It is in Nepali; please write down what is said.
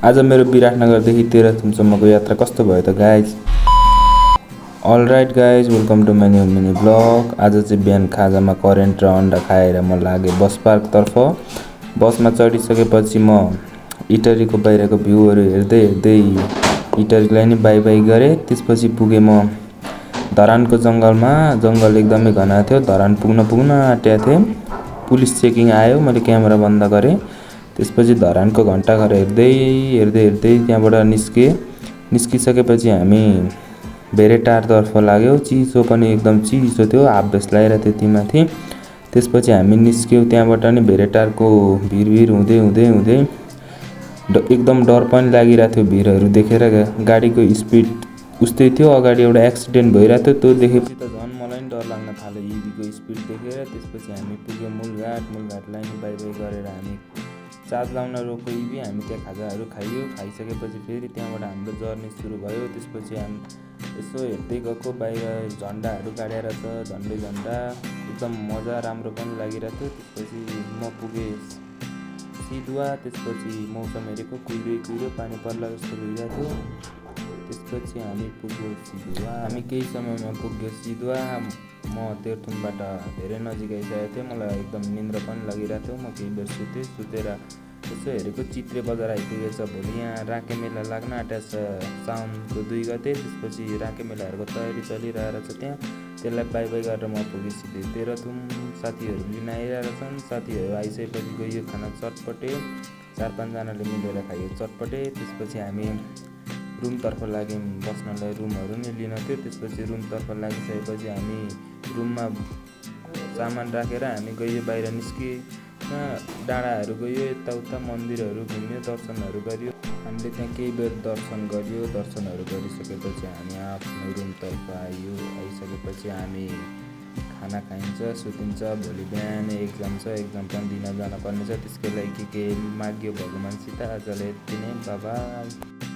आज मेरो विराटनगरदेखि तेह्रथुमसम्मको यात्रा कस्तो भयो त guys? Alright guys, welcome to my new mini vlog. आज चाहिँ बिहान खाजामा करेन्ट र अन्डा खाएर म लागेँ बस पार्कतर्फ। बसमा चढिसकेपछि म इटरीको बाहिरको भ्यूहरू हेर्दै हेर्दै इटरीलाई नि बाई बाई गरेँ। त्यसपछि पुगेँ म धरानको जङ्गलमा। जङ्गल एकदमै घना थियो। धरान पुग्न आँटेको थिएँ। पुलिस चेकिङ आयो, मैले क्यामेरा बन्द गरेँ। त्यसपछि धरानको घन्टाघर हेर्दै त्यहाँबाट निस्किसकेपछि हामी भेरेटारतर्फ लाग्यौँ। चिसो पनि एकदम चिसो थियो, हाफभेस्ट लगाइरहेको थियो त्यहीमाथि। त्यसपछि हामी निस्क्यौँ त्यहाँबाट नि भेरेटारको भिर हुँदै एकदम डर पनि लागिरहेको थियो भिरहरू देखेर। गाडीको स्पिड उस्तै थियो। अगाडि एउटा एक्सिडेन्ट भइरहेको थियो, त्यो देखेपछि त झन् मलाई नि डर लाग्न थाल्यो इभीको स्पिड देखेर। त्यसपछि हामी पुग्यौँ मूलघाटलाई नि बाई बाई गरेर हामी चार्ज लाउन रोक्यो इभी। हामी त्यहाँ खाजाहरू खाइसकेपछि फेरि त्यहाँबाट हाम्रो जर्नी सुरु भयो। त्यसपछि हामी यसो हेर्दै गएको, बाहिर झन्डाहरू गाडेर छ, झन्डा एकदम मजा राम्रो पनि लागिरहेको थियो। त्यसपछि म पुगेँ सिधुवा। त्यसपछि मौसम हेरेको कुहिरो पानी पर्ला जस्तो भइरहेको थियो। त्यसपछि हामी पुग्यौँ सिधुवा। हामी केही समयमा पुग्यौँ सिधुवा। म तेह्रथुमबाट धेरै नजिक आइसकेको थिएँ। मलाई एकदम निन्द्रा पनि लागिरहेको थियो। म केही बेर सुतेर यसो हेरेको चित्रे बजार आइपुगेछ। भोलि यहाँ राँके मेला लाग्न आँटेको छ, साउनको 2 गते। त्यसपछि राँके मेलाहरूको तयारी चलिरहेको छ त्यहाँ। त्यसलाई बाई बाई गरेर म पुगेँ सिधै तेह्रथुम। साथीहरू लिन आइरहेका छन्। साथीहरू आइसकेपछि गयो खाना चटपटे। 4-5 जनाले मिलेर खायो चटपटे। त्यसपछि हामी रुमतर्फ लाग्यौँ बस्नलाई। रुमहरू नि लिन थियो। त्यसपछि रुमतर्फ लागिसकेपछि हामी रुममा सामान राखेर हामी गयो बाहिर निस्कियो। डाँडाहरू गयो, यताउता मन्दिरहरू घुम्यो, दर्शनहरू गरियो। हामीले त्यहाँ केही बेर दर्शन गरियो। दर्शनहरू गरिसकेपछि हामी आफ्नो रुमतर्फ आइसकेपछि हामी खाना खाइन्छ, सुतिन्छ। भोलि बिहान एक्जाम छ, एक्जाम पनि दिन जान पर्नेछ। त्यसको लागि के माग्यो भगवान्सित। आजलाई यति नै, बाइ बाइ।